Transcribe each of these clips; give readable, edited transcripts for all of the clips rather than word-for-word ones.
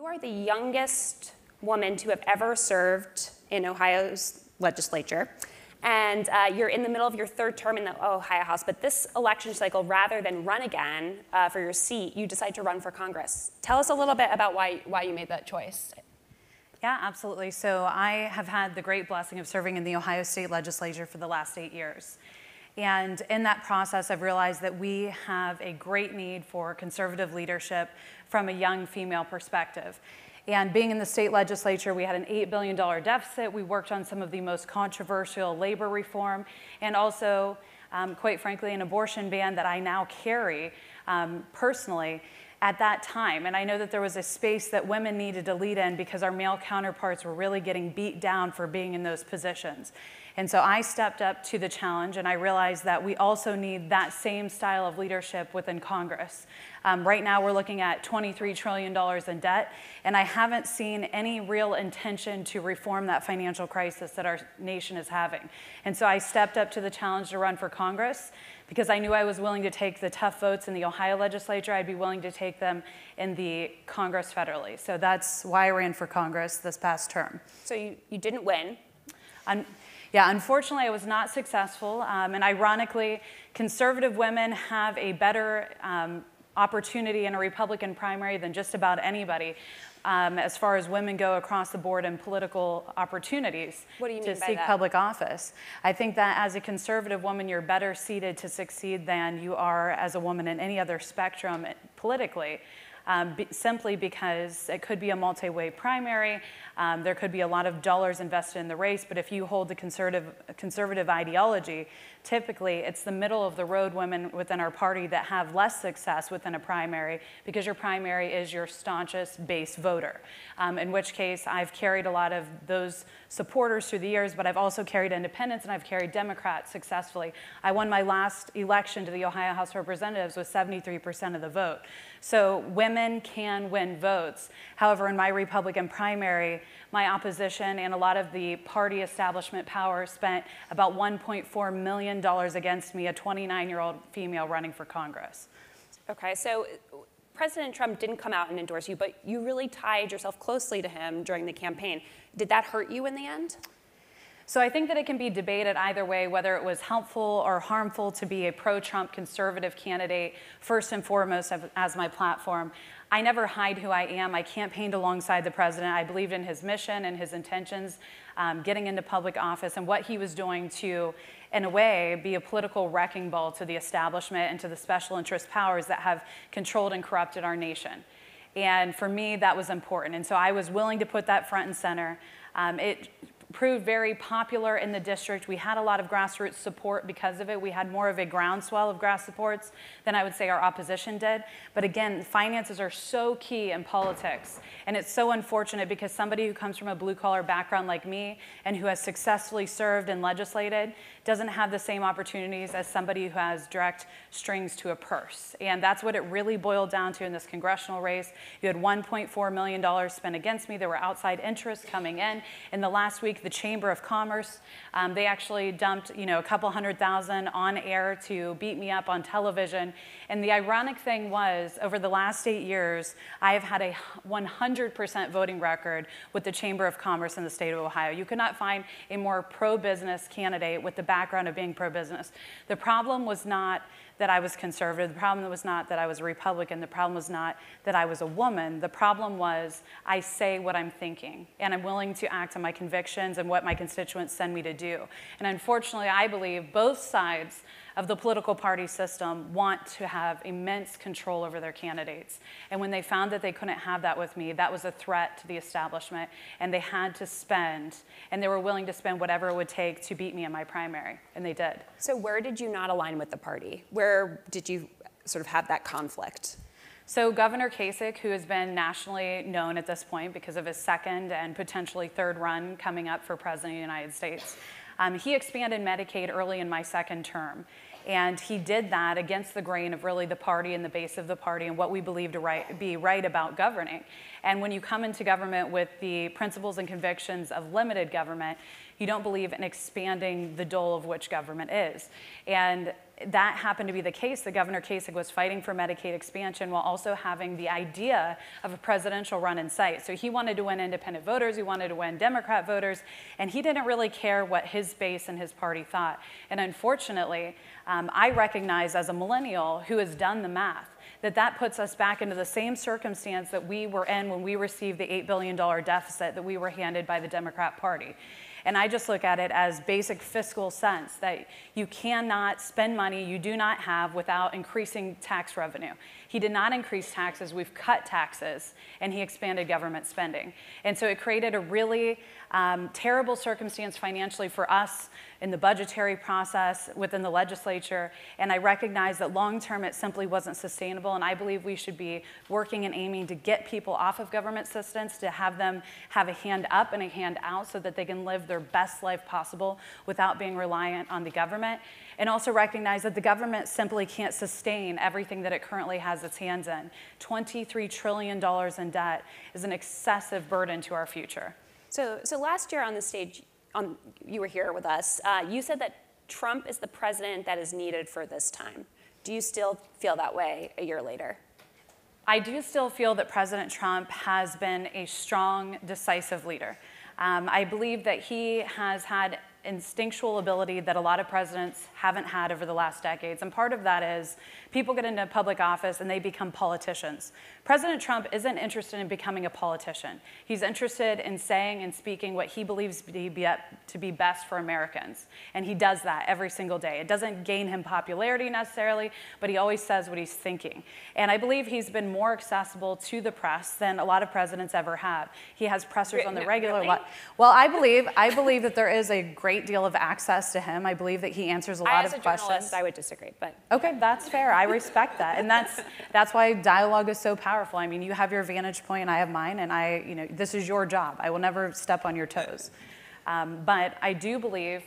are the youngest woman to have ever served in Ohio's legislature. And you're in the middle of your third term in the Ohio House. But this election cycle, rather than run again for your seat, you decide to run for Congress. Tell us a little bit about why you made that choice. Yeah, absolutely. So I have had the great blessing of serving in the Ohio State Legislature for the last 8 years. And in that process, I've realized that we have a great need for conservative leadership from a young female perspective. And being in the state legislature, we had an $8 billion deficit. We worked on some of the most controversial labor reform and also, quite frankly, an abortion ban that I now carry personally at that time. And I know that there was a space that women needed to lead in because our male counterparts were really getting beat down for being in those positions. And so I stepped up to the challenge, and I realized that we also need that same style of leadership within Congress. Right now, we're looking at $23 trillion in debt, and I haven't seen any real intention to reform that financial crisis that our nation is having. And so I stepped up to the challenge to run for Congress because I knew I was willing to take the tough votes in the Ohio legislature. I'd be willing to take them in the Congress federally. So that's why I ran for Congress this past term. So you didn't win. Yeah, unfortunately, I was not successful. And ironically, conservative women have a better opportunity in a Republican primary than just about anybody as far as women go across the board in political opportunities to seek public office. I think that as a conservative woman, you're better seated to succeed than you are as a woman in any other spectrum politically. Simply because it could be a multi-way primary, there could be a lot of dollars invested in the race, but if you hold the conservative ideology, typically it's the middle of the road women within our party that have less success within a primary because your primary is your staunchest base voter, in which case I've carried a lot of those supporters through the years, but I've also carried independents and I've carried Democrats successfully. I won my last election to the Ohio House of Representatives with 73% of the vote. So women can win votes. However, in my Republican primary, my opposition and a lot of the party establishment power spent about $1.4 million against me, a 29-year-old female running for Congress. Okay, so President Trump didn't come out and endorse you, but you really tied yourself closely to him during the campaign. Did that hurt you in the end? So I think that it can be debated either way, whether it was helpful or harmful to be a pro-Trump conservative candidate, first and foremost as my platform. I never hide who I am. I campaigned alongside the president. I believed in his mission and his intentions, getting into public office and what he was doing to, in a way, be a political wrecking ball to the establishment and to the special interest powers that have controlled and corrupted our nation. And for me, that was important. And so I was willing to put that front and center. It proved very popular in the district. We had a lot of grassroots support because of it. We had more of a groundswell of grass supports than I would say our opposition did. But again, finances are so key in politics. And it's so unfortunate because somebody who comes from a blue-collar background like me and who has successfully served and legislated doesn't have the same opportunities as somebody who has direct strings to a purse. And that's what it really boiled down to in this congressional race. You had $1.4 million spent against me. There were outside interests coming in. In the last week, the Chamber of Commerce, they actually dumped, a couple $100,000 on air to beat me up on television. And the ironic thing was, over the last 8 years, I have had a 100% voting record with the Chamber of Commerce in the state of Ohio. You could not find a more pro-business candidate with the background of being pro-business. The problem was not that I was conservative. The problem was not that I was a Republican. The problem was not that I was a woman. The problem was I say what I'm thinking, and I'm willing to act on my convictions and what my constituents send me to do. And unfortunately, I believe both sides of the political party system want to have immense control over their candidates. And when they found that they couldn't have that with me, that was a threat to the establishment, and they had to spend, and they were willing to spend whatever it would take to beat me in my primary, and they did. So where did you not align with the party? Where did you sort of have that conflict? So Governor Kasich, who has been nationally known at this point because of his second and potentially third run coming up for president of the United States, he expanded Medicaid early in my second term. And he did that against the grain of really the party and the base of the party and what we believe to be right about governing. And when you come into government with the principles and convictions of limited government, you don't believe in expanding the dole of which government is. And that happened to be the case that Governor Kasich was fighting for Medicaid expansion while also having the idea of a presidential run in sight. So he wanted to win independent voters, he wanted to win Democrat voters, and he didn't really care what his base and his party thought. And unfortunately, I recognize as a millennial who has done the math that puts us back into the same circumstance that we were in when we received the $8 billion deficit that we were handed by the Democrat Party. And I just look at it as basic fiscal sense, that you cannot spend money you do not have without increasing tax revenue. He did not increase taxes, we've cut taxes, and he expanded government spending. And so it created a really terrible circumstance financially for us in the budgetary process within the legislature, and I recognize that long-term it simply wasn't sustainable, and I believe we should be working and aiming to get people off of government assistance, to have them have a hand up and a hand out so that they can live their best life possible without being reliant on the government, and also recognize that the government simply can't sustain everything that it currently has its hands in. $23 trillion in debt is an excessive burden to our future. So last year on the stage, you were here with us, you said that Trump is the president that is needed for this time. Do you still feel that way a year later? I do still feel that President Trump has been a strong, decisive leader. I believe that he has had instinctual ability that a lot of presidents haven't had over the last decades. And part of that is people get into public office and they become politicians. President Trump isn't interested in becoming a politician. He's interested in saying and speaking what he believes to be best for Americans. And he does that every single day. It doesn't gain him popularity necessarily, but he always says what he's thinking. And I believe he's been more accessible to the press than a lot of presidents ever have. He has pressers on the regular. Really? Well, I believe that there is a great deal of access to him. I believe that he answers a lot of questions. As a journalist, I would disagree, but okay, that's fair. I respect that, and that's why dialogue is so powerful. I mean, you have your vantage point, I have mine, and this is your job. I will never step on your toes, but I do believe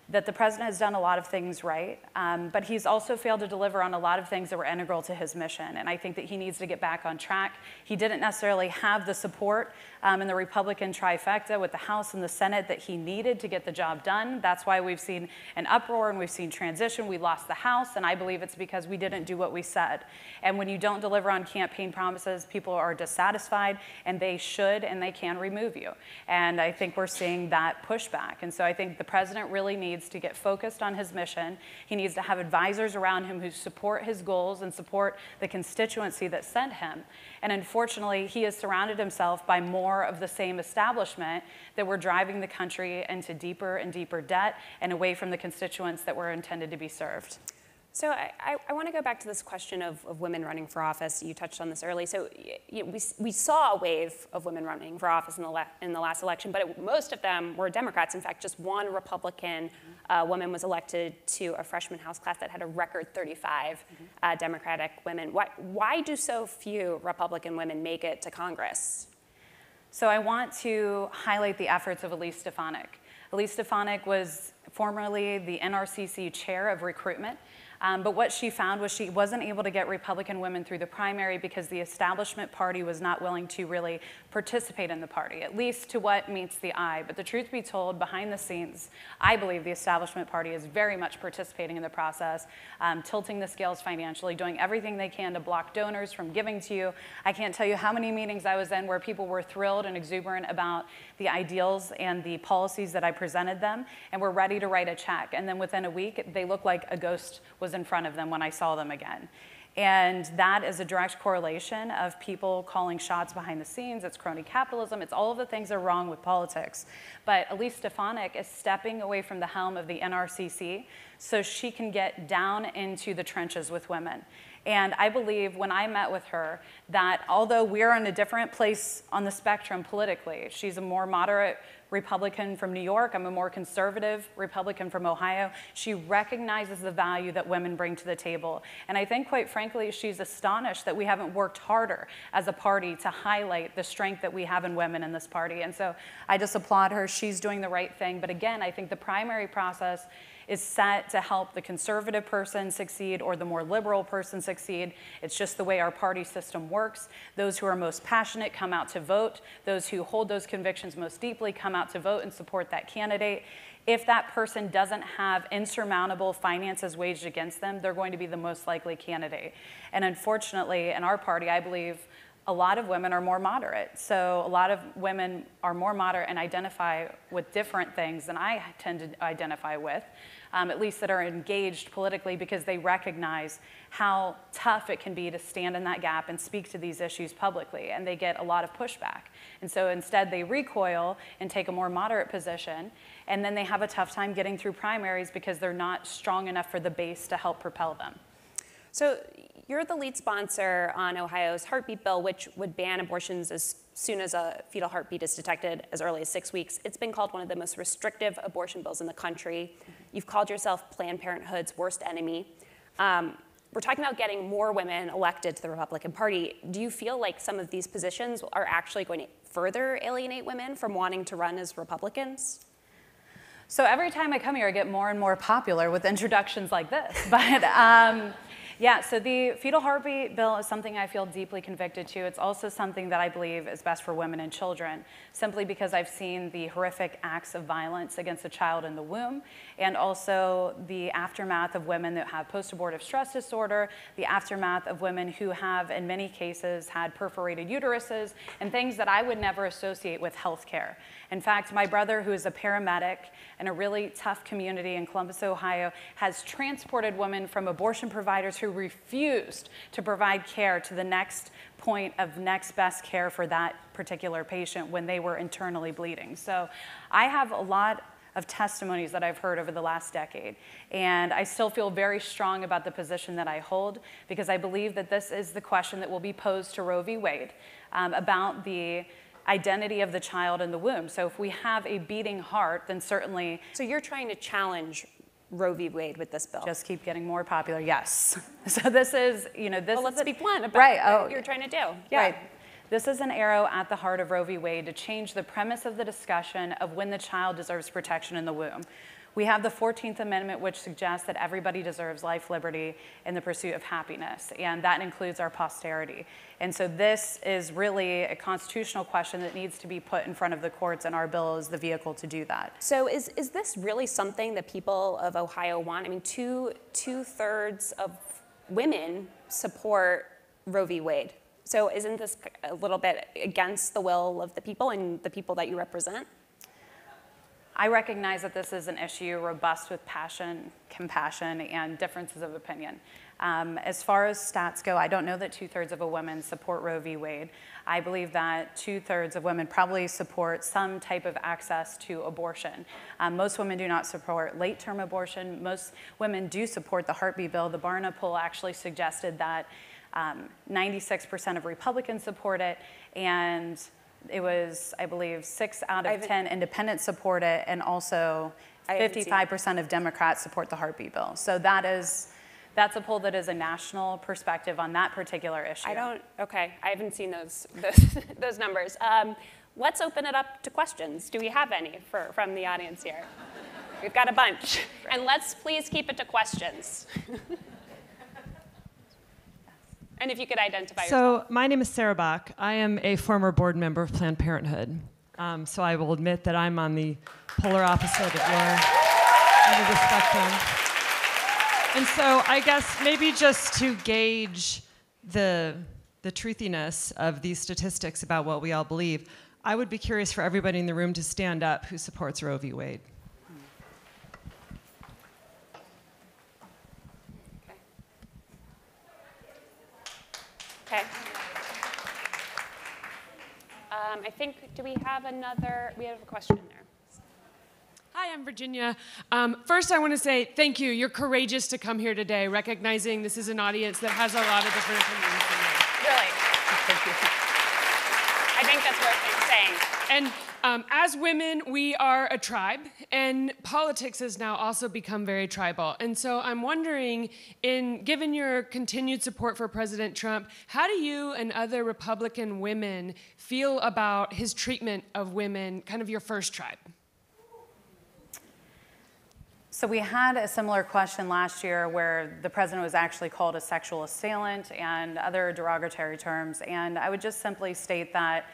that the president has done a lot of things right, but he's also failed to deliver on a lot of things that were integral to his mission, and I think that he needs to get back on track. He didn't necessarily have the support in the Republican trifecta with the House and the Senate that he needed to get the job done. That's why we've seen an uproar and we've seen transition. We lost the House, and I believe it's because we didn't do what we said. And when you don't deliver on campaign promises, people are dissatisfied, and they should and they can remove you. And I think we're seeing that pushback. And so I think the president really needs to get focused on his mission. He needs to have advisors around him who support his goals and support the constituency that sent him. And unfortunately, he has surrounded himself by more of the same establishment that were driving the country into deeper and deeper debt and away from the constituents that were intended to be served. So I want to go back to this question of women running for office. You touched on this early. So we saw a wave of women running for office in the last election, but most of them were Democrats. In fact, just one Republican woman was elected to a freshman House class that had a record 35 Democratic women. Why do so few Republican women make it to Congress? So I want to highlight the efforts of Elise Stefanik. Elise Stefanik was formerly the NRCC chair of recruitment. But what she found was she wasn't able to get Republican women through the primary because the establishment party was not willing to really participate in the party, at least to what meets the eye. But the truth be told, behind the scenes, I believe the establishment party is very much participating in the process, tilting the scales financially, doing everything they can to block donors from giving to you. I can't tell you how many meetings I was in where people were thrilled and exuberant about the ideals and the policies that I presented them, and were ready to write a check. And then within a week, they looked like a ghost was in front of them when I saw them again. And that is a direct correlation of people calling shots behind the scenes. It's crony capitalism. It's all of the things that are wrong with politics. But Elise Stefanik is stepping away from the helm of the NRCC so she can get down into the trenches with women. And I believe when I met with her that although we're in a different place on the spectrum politically, she's a more moderate Republican from New York, I'm a more conservative Republican from Ohio, she recognizes the value that women bring to the table. And I think, quite frankly, she's astonished that we haven't worked harder as a party to highlight the strength that we have in women in this party. And so I just applaud her. She's doing the right thing. But again, I think the primary process is set to help the conservative person succeed or the more liberal person succeed. It's just the way our party system works. Those who are most passionate come out to vote. Those who hold those convictions most deeply come out to vote and support that candidate. If that person doesn't have insurmountable finances waged against them, they're going to be the most likely candidate. And unfortunately, in our party, I believe a lot of women are more moderate. So a lot of women are more moderate and identify with different things than I tend to identify with, at least that are engaged politically, because they recognize how tough it can be to stand in that gap and speak to these issues publicly, and they get a lot of pushback. And so instead they recoil and take a more moderate position, and then they have a tough time getting through primaries because they're not strong enough for the base to help propel them. So you're the lead sponsor on Ohio's heartbeat bill, which would ban abortions as soon as a fetal heartbeat is detected as early as 6 weeks. It's been called one of the most restrictive abortion bills in the country. You've called yourself Planned Parenthood's worst enemy. We're talking about getting more women elected to the Republican Party. Do you feel like some of these positions are actually going to further alienate women from wanting to run as Republicans? So every time I come here, I get more and more popular with introductions like this. But yeah, so the fetal heartbeat bill is something I feel deeply convicted to. It's also something that I believe is best for women and children, simply because I've seen the horrific acts of violence against a child in the womb, and also the aftermath of women that have post-abortive stress disorder, the aftermath of women who have, in many cases, had perforated uteruses, and things that I would never associate with healthcare. In fact, my brother, who is a paramedic in a really tough community in Columbus, Ohio, has transported women from abortion providers who refused to provide care to the next point of next best care for that particular patient when they were internally bleeding. So I have a lot of testimonies that I've heard over the last decade, and I still feel very strong about the position that I hold, because I believe that this is the question that will be posed to Roe v. Wade about the identity of the child in the womb. So if we have a beating heart, then certainly... So you're trying to challenge Roe v. Wade with this bill? Just keep getting more popular, yes. So this is, you know, this well, let's is... be blunt about what you're trying to do. Yeah. Right. This is an arrow at the heart of Roe v. Wade to change the premise of the discussion of when the child deserves protection in the womb. We have the 14th Amendment, which suggests that everybody deserves life, liberty, and the pursuit of happiness, and that includes our posterity. And so this is really a constitutional question that needs to be put in front of the courts, and our bill is the vehicle to do that. So is this really something that people of Ohio want? I mean, two-thirds of women support Roe v. Wade. So isn't this a little bit against the will of the people and the people that you represent? I recognize that this is an issue robust with passion, compassion, and differences of opinion. As far as stats go, I don't know that 2/3 of women support Roe v. Wade. I believe that 2/3 of women probably support some type of access to abortion. Most women do not support late-term abortion. Most women do support the heartbeat bill. The Barna poll actually suggested that 96% of Republicans support it, and it was, I believe, 6 out of 10 independents support it, and also 55% of Democrats support the heartbeat bill. So that's a poll that is a national perspective on that particular issue. Okay, I haven't seen those numbers. Let's open it up to questions. Do we have any from the audience here? We've got a bunch. And let's please keep it to questions. And if you could identify yourself. So my name is Sarah Bach. I am a former board member of Planned Parenthood. So I will admit that I'm on the polar opposite of your end of the spectrum. And so I guess maybe just to gauge the truthiness of these statistics about what we all believe, I would be curious for everybody in the room to stand up who supports Roe v. Wade. Okay. I think, do we have we have a question there. Hi, I'm Virginia. First, I want to say thank you. You're courageous to come here today, recognizing this is an audience that has a lot of different opinions. Really? Thank you. I think that's worth saying. And as women, we are a tribe, and politics has now also become very tribal. And so I'm wondering, given your continued support for President Trump, how do you and other Republican women feel about his treatment of women, kind of your first tribe? So we had a similar question last year where the president was actually called a sexual assailant and other derogatory terms. And I would just simply state that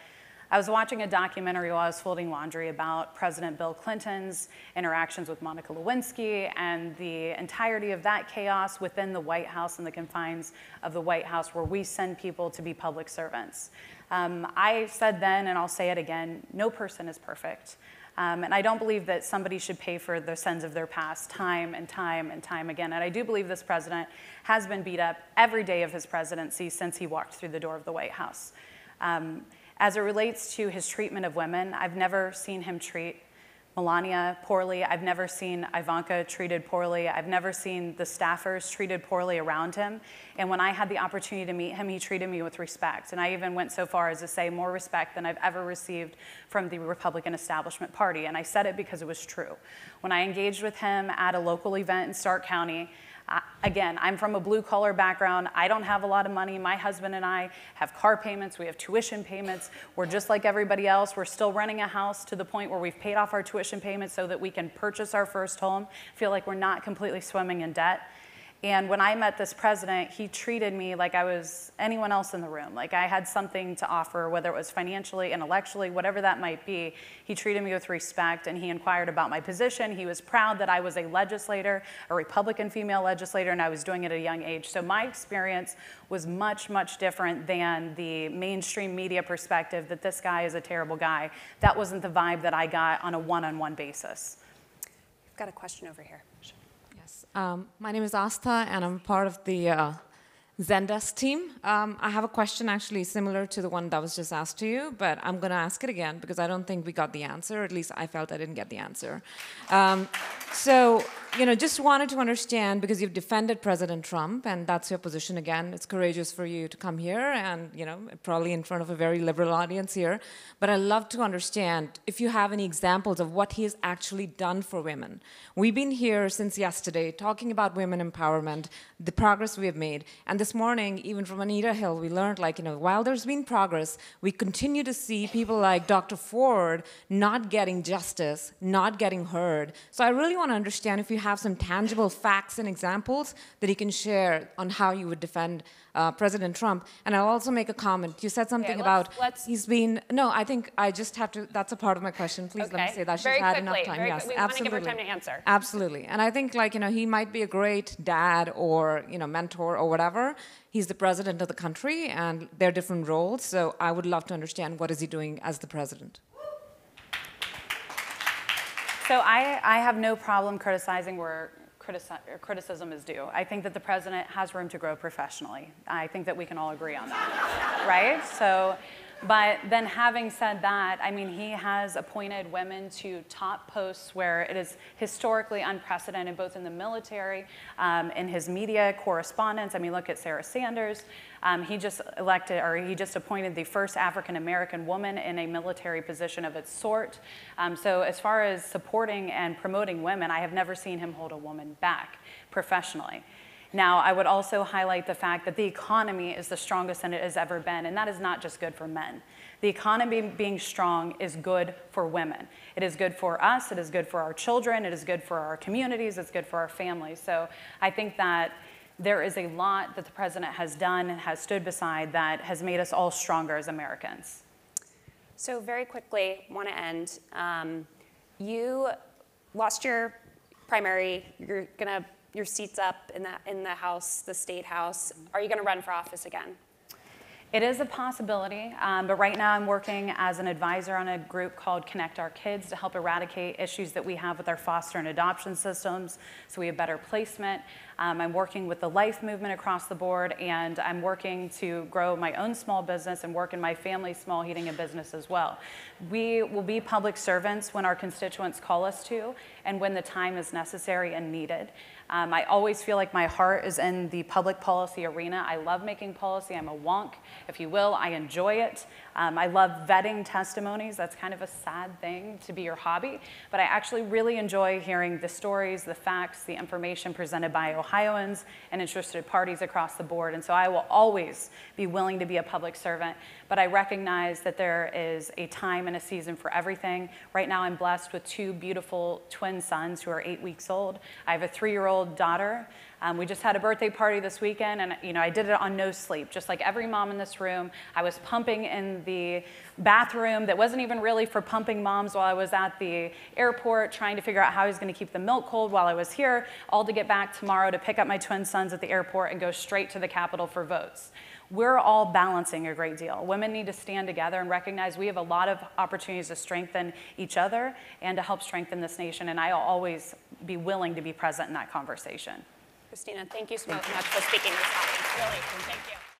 I was watching a documentary while I was folding laundry about President Bill Clinton's interactions with Monica Lewinsky and the entirety of that chaos within the White House and the confines of the White House where we send people to be public servants. I said then, and I'll say it again, no person is perfect. And I don't believe that somebody should pay for the sins of their past time and time and time again. And I do believe this president has been beat up every day of his presidency since he walked through the door of the White House. As it relates to his treatment of women, I've never seen him treat Melania poorly. I've never seen Ivanka treated poorly. I've never seen the staffers treated poorly around him. And when I had the opportunity to meet him, he treated me with respect. And I even went so far as to say more respect than I've ever received from the Republican establishment party. And I said it because it was true. When I engaged with him at a local event in Stark County, again, I'm from a blue-collar background. I don't have a lot of money. My husband and I have car payments. We have tuition payments. We're just like everybody else. We're still renting a house to the point where we've paid off our tuition payments so that we can purchase our first home, feel like we're not completely swimming in debt. And when I met this president, he treated me like I was anyone else in the room, like I had something to offer, whether it was financially, intellectually, whatever that might be. He treated me with respect, and he inquired about my position. He was proud that I was a legislator, a Republican female legislator, and I was doing it at a young age. So my experience was much, much different than the mainstream media perspective that this guy is a terrible guy. That wasn't the vibe that I got on a one-on-one basis. I've got a question over here. My name is Astha, and I'm part of the Zendesk team. I have a question actually similar to the one that was just asked to you, but I'm going to ask it again because I don't think we got the answer. At least I felt I didn't get the answer. So, just wanted to understand, because you've defended President Trump, and that's your position again. It's courageous for you to come here and, probably in front of a very liberal audience here. But I'd love to understand if you have any examples of what he has actually done for women. We've been here since yesterday talking about women empowerment, the progress we have made. And this morning, even from Anita Hill, we learned, while there's been progress, we continue to see people like Dr. Ford not getting justice, not getting heard. So I really want to understand if you have some tangible facts and examples that you can share on how you would defend President Trump. And I'll also make a comment. You said something about he's been, no, I think I just have to, that's a part of my question. Please let me say that. She's had enough time. Yes, we want to give her time to answer. Absolutely. And I think, he might be a great dad or, mentor or whatever. He's the president of the country, and they're different roles. So I would love to understand, what is he doing as the president? So I have no problem criticizing where criticism is due. I think that the president has room to grow professionally. I think that we can all agree on that, right? So, but then having said that, he has appointed women to top posts where it is historically unprecedented, both in the military, in his media correspondence. Look at Sarah Sanders. He just appointed the first African-American woman in a military position of its sort. So as far as supporting and promoting women, I have never seen him hold a woman back professionally. Now, I would also highlight the fact that the economy is the strongest than it has ever been, and that is not just good for men. The economy being strong is good for women. It is good for us, it is good for our children, it is good for our communities, it's good for our families. So I think that there is a lot that the president has done and has stood beside that has made us all stronger as Americans. So very quickly, want to end. You lost your primary. Your seat's up in the House, the State House. Are you going to run for office again? It is a possibility, but right now I'm working as an advisor on a group called Connect Our Kids to help eradicate issues that we have with our foster and adoption systems so we have better placement. I'm working with the life movement across the board, and I'm working to grow my own small business and work in my family's small heating and business as well. We will be public servants when our constituents call us to and when the time is necessary and needed. I always feel like my heart is in the public policy arena. I love making policy. I'm a wonk, if you will. I enjoy it. I love vetting testimonies. That's kind of a sad thing to be your hobby. But I actually really enjoy hearing the stories, the facts, the information presented by Ohioans and interested parties across the board. And so I will always be willing to be a public servant. But I recognize that there is a time and a season for everything. Right now I'm blessed with two beautiful twin sons who are 8 weeks old. I have a 3-year-old daughter We just had a birthday party this weekend, and I did it on no sleep, just like every mom in this room. I was pumping in the bathroom that wasn't even really for pumping moms while I was at the airport, trying to figure out how I was going to keep the milk cold while I was here, all to get back tomorrow to pick up my twin sons at the airport and go straight to the Capitol for votes. We're all balancing a great deal. Women need to stand together and recognize we have a lot of opportunities to strengthen each other and to help strengthen this nation, and I'll always be willing to be present in that conversation. Christina, thank you so much for speaking to this audience. Really, thank you.